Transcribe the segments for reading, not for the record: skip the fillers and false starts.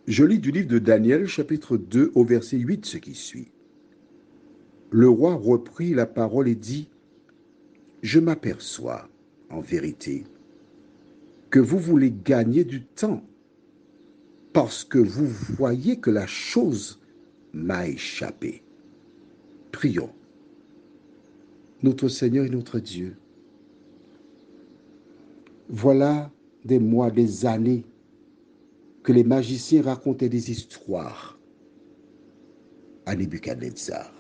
Je lis du livre de Daniel, chapitre 2, au verset 8, ce qui suit. Le roi reprit la parole et dit, « Je m'aperçois, en vérité, que vous voulez gagner du temps parce que vous voyez que la chose m'a échappé. » Prions. Notre Seigneur et notre Dieu, voilà des mois, des années que les magiciens racontaient des histoires à Nebuchadnezzar.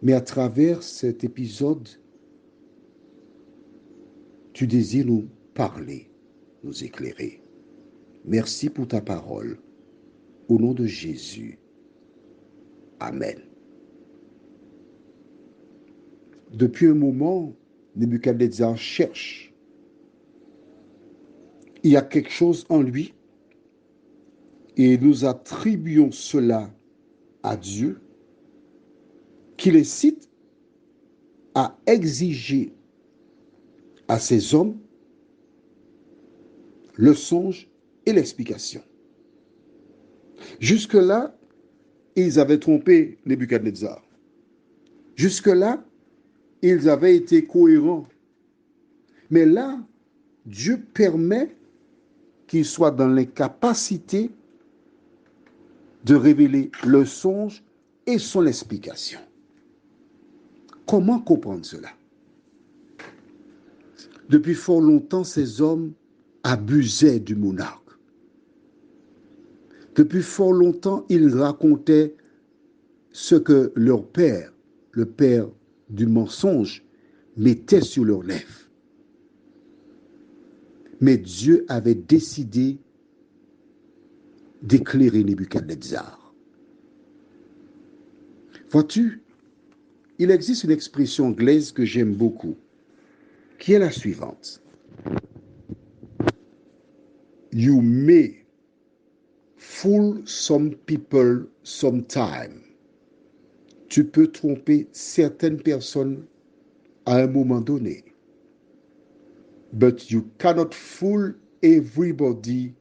Mais à travers cet épisode, tu désires nous parler, nous éclairer. Merci pour ta parole. Au nom de Jésus. Amen. Depuis un moment, Nebuchadnezzar cherche. Il y a quelque chose en lui et nous attribuons cela à Dieu qui les cite à exiger à ces hommes le songe et l'explication. Jusque-là, ils avaient trompé Nebuchadnezzar. Jusque-là, ils avaient été cohérents. Mais là, Dieu permet qu'ils soient dans l'incapacité de révéler le songe et son explication. Comment comprendre cela? Depuis fort longtemps, ces hommes abusaient du monarque. Depuis fort longtemps, ils racontaient ce que leur père, le père du mensonge, mettait sur leurs lèvres. Mais Dieu avait décidé d'éclairer Nebuchadnezzar. Vois-tu, il existe une expression anglaise que j'aime beaucoup, qui est la suivante. You may fool some people sometime. Tu peux tromper certaines personnes à un moment donné. But you cannot fool everybody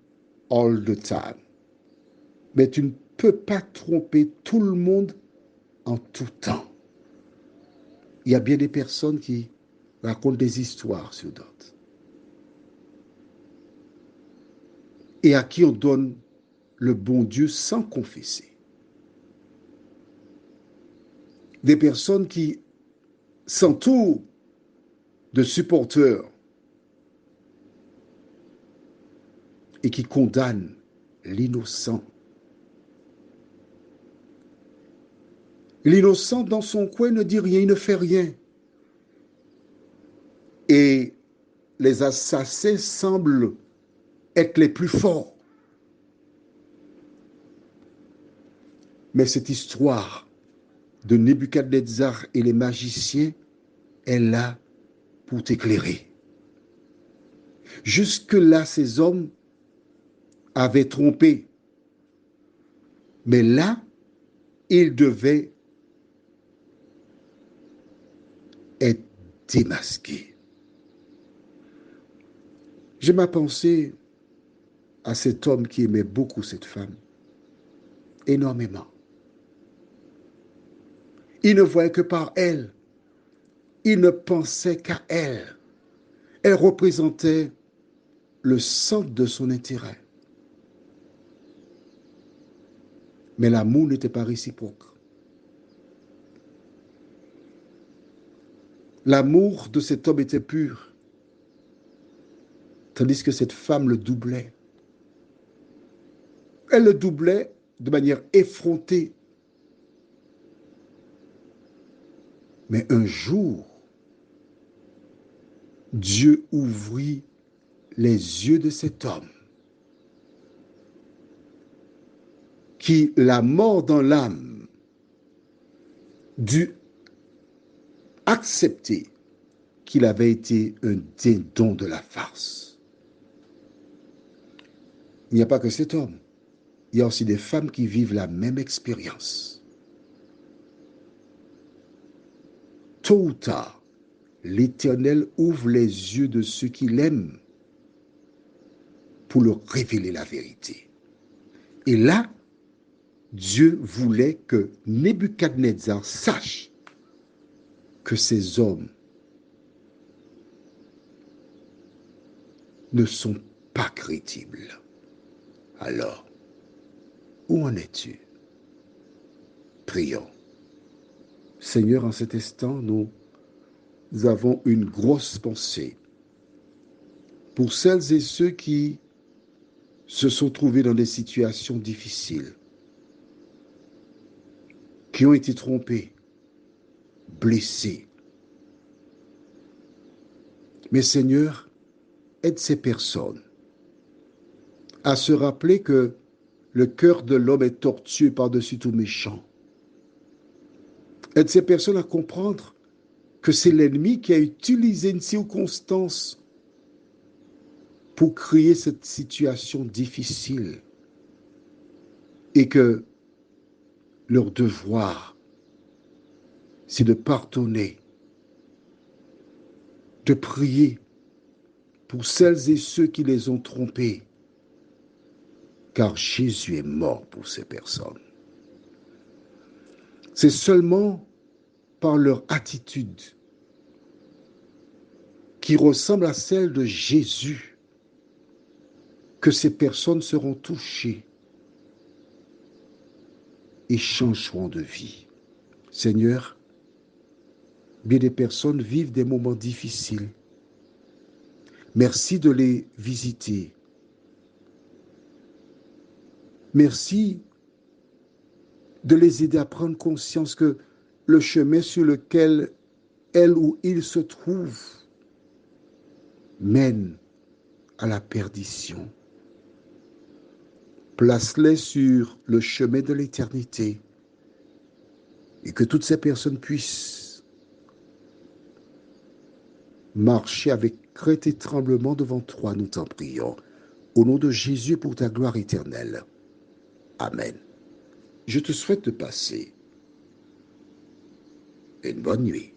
all the time. Mais tu ne peux pas tromper tout le monde en tout temps. Il y a bien des personnes qui racontent des histoires sur d'autres. Et à qui on donne le bon Dieu sans confesser. Des personnes qui s'entourent de supporters et qui condamnent l'innocent. L'innocent dans son coin ne dit rien, il ne fait rien. Et les assassins semblent être les plus forts. Mais cette histoire de Nebuchadnezzar et les magiciens est là pour t'éclairer. Jusque-là, ces hommes avaient trompé. Mais là, ils devaient être démasqués. Je m'ai pensé à cet homme qui aimait beaucoup cette femme, énormément. Il ne voyait que par elle. Il ne pensait qu'à elle. Elle représentait le centre de son intérêt. Mais l'amour n'était pas réciproque. L'amour de cet homme était pur, tandis que cette femme le doublait. Elle le doublait de manière effrontée. Mais un jour, Dieu ouvrit les yeux de cet homme qui, la mort dans l'âme, dut accepter qu'il avait été un dindon de la farce. Il n'y a pas que cet homme. Il y a aussi des femmes qui vivent la même expérience. Tôt ou tard, l'Éternel ouvre les yeux de ceux qui l'aiment pour leur révéler la vérité. Et là, Dieu voulait que Nebuchadnezzar sache que ces hommes ne sont pas crédibles. Alors, où en es-tu? Prions. Seigneur, en cet instant, nous avons une grosse pensée pour celles et ceux qui se sont trouvés dans des situations difficiles, qui ont été trompés, blessés. Mais Seigneur, aide ces personnes à se rappeler que le cœur de l'homme est tortueux par-dessus tout méchant. Aide ces personnes à comprendre que c'est l'ennemi qui a utilisé une circonstance pour créer cette situation difficile et que leur devoir, c'est de pardonner, de prier pour celles et ceux qui les ont trompés, car Jésus est mort pour ces personnes. C'est seulement par leur attitude qui ressemble à celle de Jésus que ces personnes seront touchées et changeront de vie. Seigneur, bien des personnes vivent des moments difficiles. Merci de les visiter. Merci de les aider à prendre conscience que le chemin sur lequel elle ou il se trouve mène à la perdition. Place-les sur le chemin de l'éternité et que toutes ces personnes puissent marcher avec crainte et tremblement devant toi, nous t'en prions. Au nom de Jésus, pour ta gloire éternelle. Amen. Je te souhaite de passer une bonne nuit.